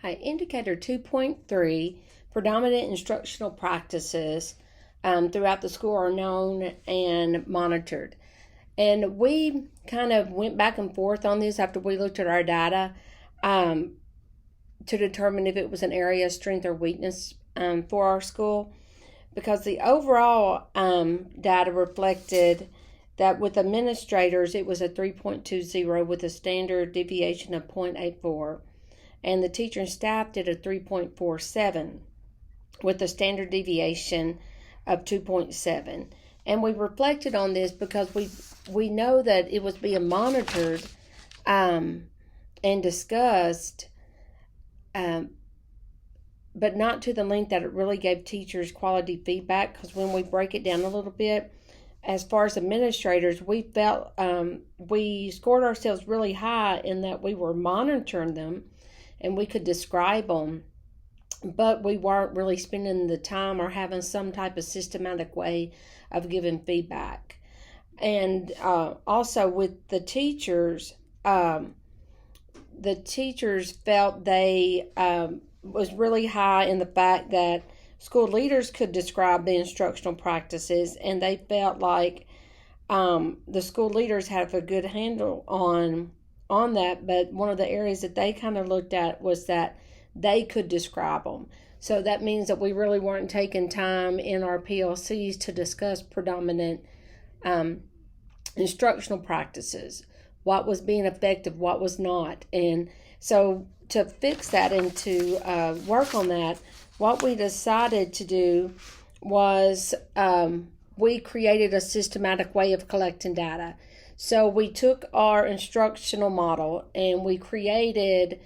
Hi, Indicator 2.3, predominant instructional practices throughout the school are known and monitored. And we kind of went back and forth on this after we looked at our data to determine if it was an area of strength or weakness for our school. Because the overall data reflected that with administrators it was a 3.20 with a standard deviation of 0.84. And the teacher and staff did a 3.47 with a standard deviation of 2.7. And we reflected on this because we know that it was being monitored and discussed, but not to the length that it really gave teachers quality feedback. Because when we break it down a little bit, as far as administrators, we felt we scored ourselves really high in that we were monitoring them and we could describe them, but we weren't really spending the time or having some type of systematic way of giving feedback. And also with the teachers felt they was really high in the fact that school leaders could describe the instructional practices, and they felt like the school leaders have a good handle on that, but one of the areas that they kind of looked at was that they could describe them. So that means that we really weren't taking time in our PLCs to discuss predominant instructional practices, what was being effective, what was not. And so to fix that and to work on that, what we decided to do was we created a systematic way of collecting data. So we took our instructional model and we created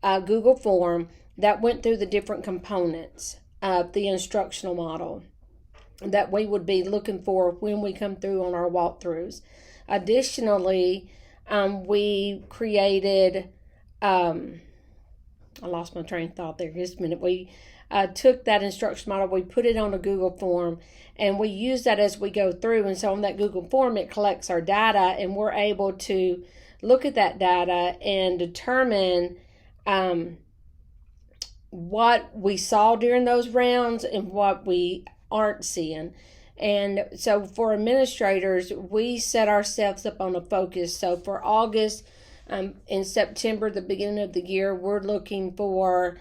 a Google form that went through the different components of the instructional model that we would be looking for when we come through on our walkthroughs. Additionally, we created, I lost my train of thought there just a minute. We took that instruction model, we put it on a Google form, and we use that as we go through. And so on that Google form, it collects our data, and we're able to look at that data and determine what we saw during those rounds and what we aren't seeing. And so for administrators, we set ourselves up on a focus. So for August, in September, the beginning of the year, we're looking for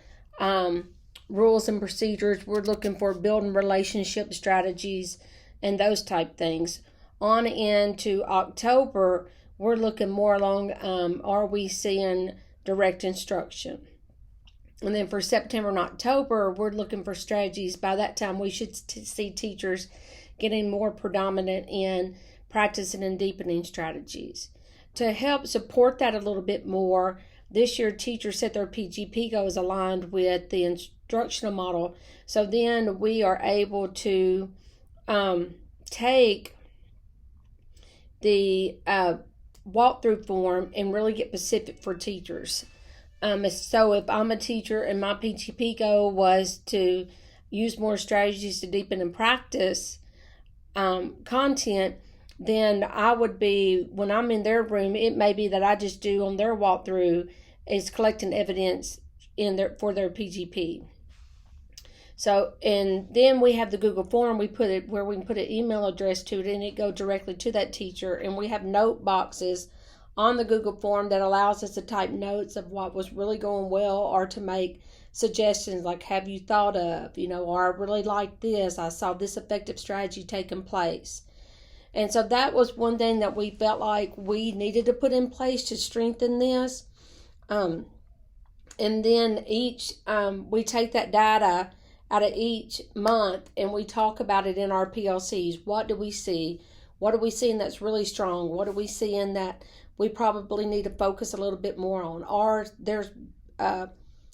rules and procedures. We're looking for building relationship strategies and those type things. On into October, we're looking more along, are we seeing direct instruction? And then for September and October, we're looking for strategies. By that time, we should see teachers getting more predominant in practicing and deepening strategies. To help support that a little bit more, this year teachers set their PGP goals aligned with the instructional model. So then we are able to take the walkthrough form and really get specific for teachers. So if I'm a teacher and my PGP goal was to use more strategies to deepen and practice content, then I would be, when I'm in their room, it may be that I just do on their walkthrough is collecting evidence for their PGP. So, and then we have the Google form, we put it where we can put an email address to it and it go directly to that teacher. And we have note boxes on the Google form that allows us to type notes of what was really going well or to make suggestions like, have you thought of, or I really like this, I saw this effective strategy taking place. And so that was one thing that we felt like we needed to put in place to strengthen this. And then we take that data out of each month and we talk about it in our PLCs. What do we see? What are we seeing that's really strong? What are we seeing that we probably need to focus a little bit more on? Or there's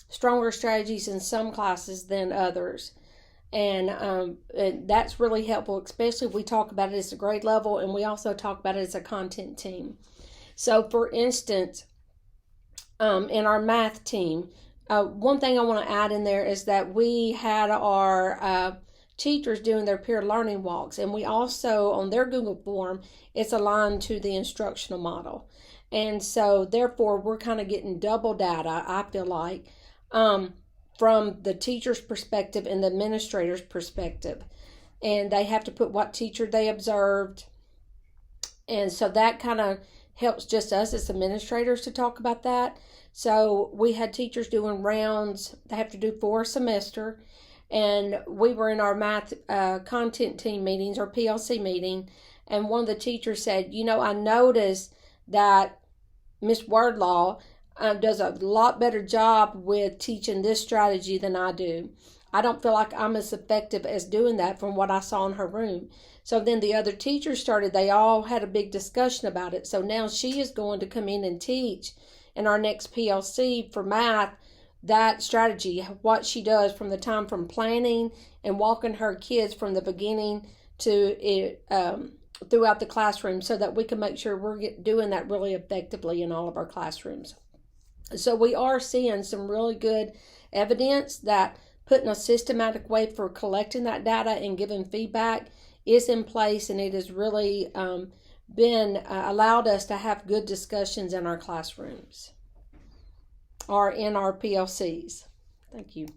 stronger strategies in some classes than others. And that's really helpful, especially if we talk about it as a grade level and we also talk about it as a content team. So for instance, in our math team, one thing I want to add in there is that we had our teachers doing their peer learning walks, and we also, on their Google form, it's aligned to the instructional model. And so therefore we're kind of getting double data, I feel like, from the teacher's perspective and the administrator's perspective. And they have to put what teacher they observed. And so that kind of helps just us as administrators to talk about that. So we had teachers doing rounds. They have to do 4 a semester. And we were in our math content team meetings, or PLC meeting, and one of the teachers said, I noticed that Miss Wordlaw does a lot better job with teaching this strategy than I do. I don't feel like I'm as effective as doing that from what I saw in her room. So then the other teachers they all had a big discussion about it. So now she is going to come in and teach in our next PLC for math that strategy, what she does from the time from planning and walking her kids from the beginning to throughout the classroom, so that we can make sure we're doing that really effectively in all of our classrooms. So we are seeing some really good evidence that putting a systematic way for collecting that data and giving feedback is in place, and it has really been allowed us to have good discussions in our classrooms or in our PLCs. Thank you.